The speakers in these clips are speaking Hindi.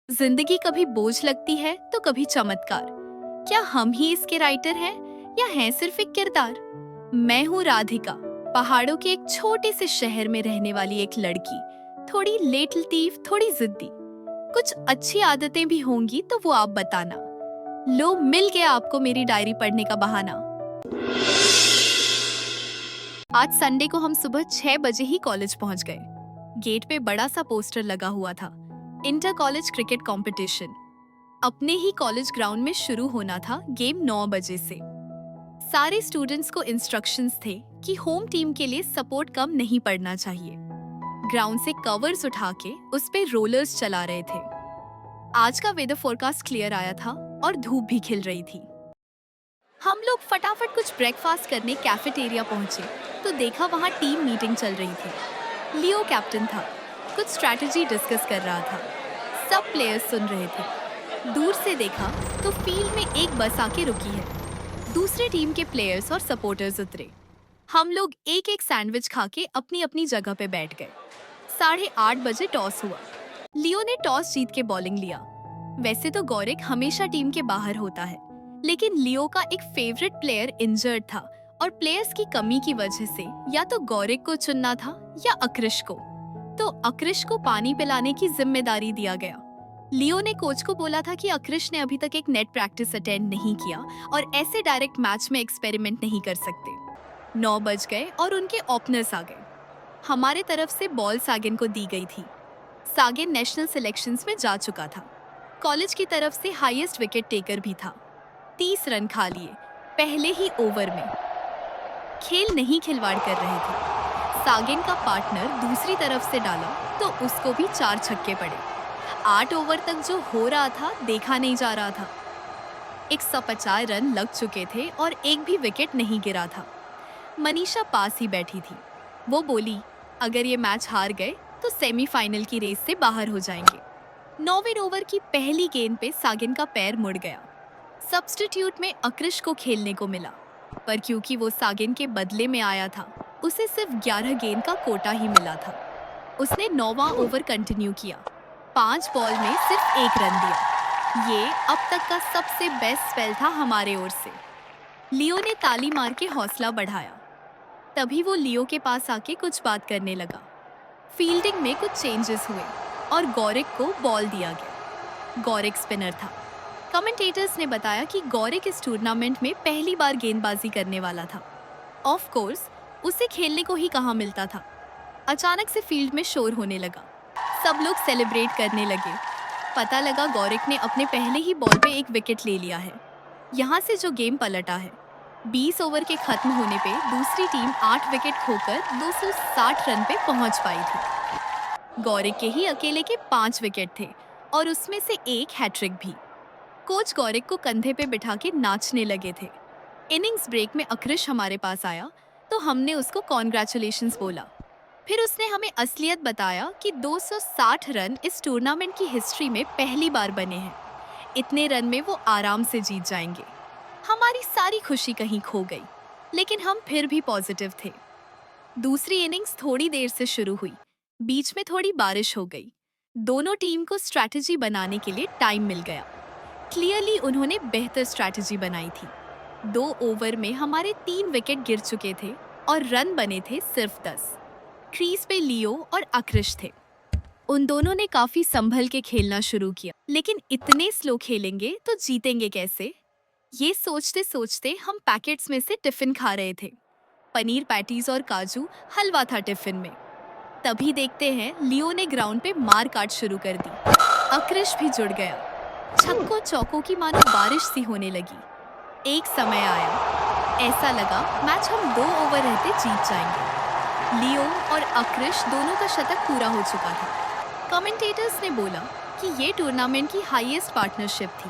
जिंदगी कभी बोझ लगती है तो कभी चमत्कार। क्या हम ही इसके राइटर हैं या हैं सिर्फ एक किरदार? मैं हूँ राधिका, पहाड़ों के एक छोटे से शहर में रहने वाली एक लड़की। थोड़ी लेट लतीफ, थोड़ी जिद्दी। कुछ अच्छी आदतें भी होंगी तो वो आप बताना। लो, मिल गया आपको मेरी डायरी पढ़ने का बहाना। आज संडे को हम सुबह 6 बजे ही कॉलेज पहुंच गए। गेट पे बड़ा सा पोस्टर लगा हुआ था, इंटर कॉलेज क्रिकेट कंपटीशन। अपने ही कॉलेज ग्राउंड में शुरू होना था गेम 9 बजे से। सारे स्टूडेंट्स को इंस्ट्रक्शंस थे कि होम टीम के लिए सपोर्ट कम नहीं पड़ना चाहिए। ग्राउंड से कवर्स उठा के उस पे रोलर्स चला रहे थे। आज का वेदर फोरकास्ट क्लियर आया था और धूप भी खिल रही थी। हम लोग फटाफट कुछ ब्रेकफास्ट करने कैफेटेरिया पहुंचे तो देखा वहाँ टीम मीटिंग चल रही थी। लियो कैप्टन था, कुछ स्ट्रैटेजी डिस्कस कर रहा था। सब प्लेयर्स सुन रहे थे। दूर से देखा तो फील्ड में एक बस आके रुकी है। दूसरे टीम के प्लेयर्स और सपोर्टर्स उतरे। हम लोग एक एक सैंडविच खा के अपनी अपनी जगह पे बैठ गए। 8:30 बजे टॉस हुआ। लियो ने टॉस जीत के बॉलिंग लिया। वैसे तो गौरिक हमेशा टीम के बाहर होता है, लेकिन लियो का एक फेवरेट प्लेयर इंजर्ड था और प्लेयर्स की कमी की वजह से या तो गौरिक को चुनना था या अक्रिश को। तो अक्रिश को पानी पिलाने की जिम्मेदारी दिया गया। लियो ने कोच को बोला था कि अक्रिश ने अभी तक एक नेट प्रैक्टिस अटेंड नहीं किया और ऐसे डायरेक्ट मैच में एक्सपेरिमेंट नहीं कर सकते। 9 बज गए और उनके ओपनर्स आ गए। हमारे तरफ से बॉल सागिन को दी गई थी। सागिन नेशनल सिलेक्शंस में जा चुका था। कॉलेज की तरफ से हाईएस्ट विकेट टेकर भी था। 30 रन खा लिए पहले ही ओवर में। खेल नहीं खिलवाड़ कर रहे थे। सागिन का पार्टनर दूसरी तरफ से डाला तो उसको भी 4 छक्के पड़े। 8 ओवर तक जो हो रहा था देखा नहीं जा रहा था। 150 रन लग चुके थे और एक भी विकेट नहीं गिरा था। मनीषा पास ही बैठी थी। वो बोली, अगर ये मैच हार गए तो सेमीफाइनल की रेस से बाहर हो जाएंगे। 9वें ओवर की पहली गेंद पे सागिन का पैर मुड़ गया। सब्स्टिट्यूट में अक्रिश को खेलने को मिला, पर क्योंकि वो सागिन के बदले में आया था, उसे सिर्फ 11 गेंद का कोटा ही मिला था। उसने 9वां ओवर कंटिन्यू किया। 5 बॉल में सिर्फ 1 रन दिया। ये अब तक का सबसे बेस्ट स्पेल था हमारे ओर से। लियो ने ताली मार के हौसला बढ़ाया। तभी वो लियो के पास आके कुछ बात करने लगा। फील्डिंग में कुछ चेंजेस हुए और गौरिक को बॉल दिया गया। गौरिक स्पिनर था। कमेंटेटर्स ने बताया कि गौरिक इस टूर्नामेंट में पहली बार गेंदबाजी करने वाला था। ऑफ कोर्स उसे खेलने को ही कहाँ मिलता था। अचानक से फील्ड में शोर होने लगा। सब लोग सेलिब्रेट करने लगे। पता लगा गौरिक ने अपने पहले ही बॉल पे 1 विकेट ले लिया है। यहाँ से जो गेम पलटा है। 20 ओवर के खत्म होने पे दूसरी टीम 8 विकेट खोकर 260 रन पे पहुंच पाई थी। गौरिक के ही अकेले के 5 विकेट थे और उसमें से 1 हैट्रिक भी। कोच गौरिक को कंधे पे बिठा के नाचने लगे थे। इनिंग्स ब्रेक में अक्रिश हमारे पास आया तो हमने उसको कॉन्ग्रेचुलेशंस बोला। फिर उसने हमें असलियत बताया कि 260 रन इस टूर्नामेंट की हिस्ट्री में पहली बार बने हैं। इतने रन में वो आराम से जीत जाएंगे। हमारी सारी खुशी कहीं खो गई, लेकिन हम फिर भी पॉजिटिव थे। दूसरी इनिंग्स थोड़ी देर से शुरू हुई। बीच में थोड़ी बारिश हो गई। दोनों टीम को स्ट्रैटेजी बनाने के लिए टाइम मिल गया। क्लियरली उन्होंने बेहतर स्ट्रैटेजी बनाई थी। 2 ओवर में हमारे 3 विकेट गिर चुके थे और रन बने थे सिर्फ 10। क्रीज पे लियो और अक्रिश थे। उन दोनों ने काफी संभल के खेलना शुरू किया, लेकिन इतने स्लो खेलेंगे तो जीतेंगे कैसे? ये सोचते सोचते हम पैकेट्स में से टिफिन खा रहे थे। पनीर पैटीज और काजू हलवा था टिफिन में। तभी देखते हैं लियो ने ग्राउंड पे मार काट शुरू कर दी। अक्रिश भी जुड़ गया। छक्कों चौकों की मानो बारिश सी होने लगी। एक समय आया, ऐसा लगा मैच हम 2 ओवर रहते जीत जाएंगे। लियो और अक्रिश दोनों का शतक पूरा हो चुका था। कमेंटेटर्स ने बोला कि ये टूर्नामेंट की हाईएस्ट पार्टनरशिप थी।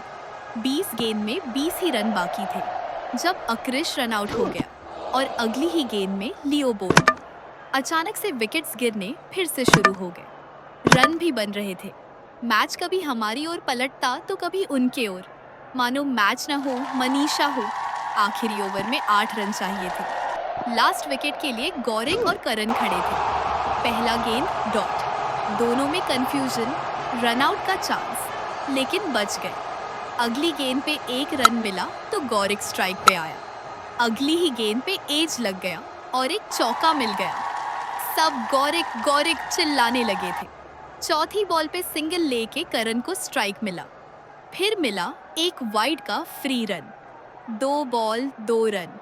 20 गेंद में 20 ही रन बाकी थे जब अक्रिश रन आउट हो गया और अगली ही गेंद में लियो बोल्ड। अचानक से विकेट्स गिरने फिर से शुरू हो गए। रन भी बन रहे थे। मैच कभी हमारी ओर पलटता तो कभी उनके ओर। मानो मैच न हो, मनीषा हो। आखिरी ओवर में 8 रन चाहिए थे। लास्ट विकेट के लिए गौरिक और करण खड़े थे। पहला गेंद डॉट। दोनों में कंफ्यूजन, रन आउट का चांस। लेकिन बच गए। अगली गेंद पे एक रन मिला तो गौरिक स्ट्राइक पे आया। अगली ही गेंद पे एज लग गया और एक चौका मिल गया। सब गौरिक गौरिक चिल्लाने लगे थे। चौथी बॉल पे सिंगल लेके करण को स्ट्राइक मिला। फिर मिला एक वाइड का फ्री रन। 2 ball 2 run.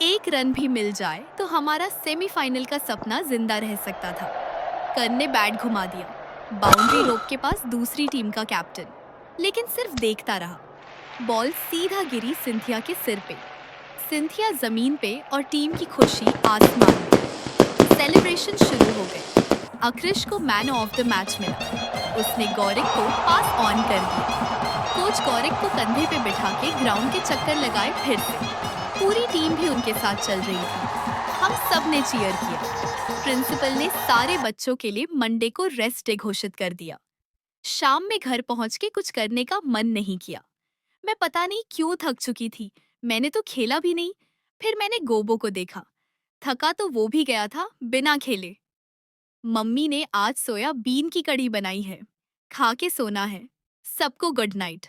एक रन भी मिल जाए तो हमारा सेमीफाइनल का सपना जिंदा रह सकता था। करण ने बैट घुमा दिया। बाउंड्री रोप के पास दूसरी टीम का कैप्टन, लेकिन सिर्फ देखता रहा। बॉल सीधा गिरी सिंथिया के सिर पे। सिंथिया जमीन पे और टीम की खुशी आसमान में। सेलिब्रेशन शुरू हो गए। अक्रिश को मैन ऑफ द मैच मिला। उसने गौरिक को पास ऑन कर दिया। कोच गौरिक को कंधे पे बिठा के ग्राउंड के चक्कर लगाए फिर से। पूरी टीम भी उनके साथ चल रही थी। हम सब ने चीयर किया। प्रिंसिपल ने सारे बच्चों के लिए मंडे को रेस्ट डे घोषित कर दिया। शाम में घर पहुंच के कुछ करने का मन नहीं किया। मैं पता नहीं क्यों थक चुकी थी। मैंने तो खेला भी नहीं। फिर मैंने गोबो को देखा। थका तो वो भी गया था बिना खेले। मम्मी ने आज सोया बीन की कढ़ी बनाई है। खा के सोना है। सबको गुड नाइट।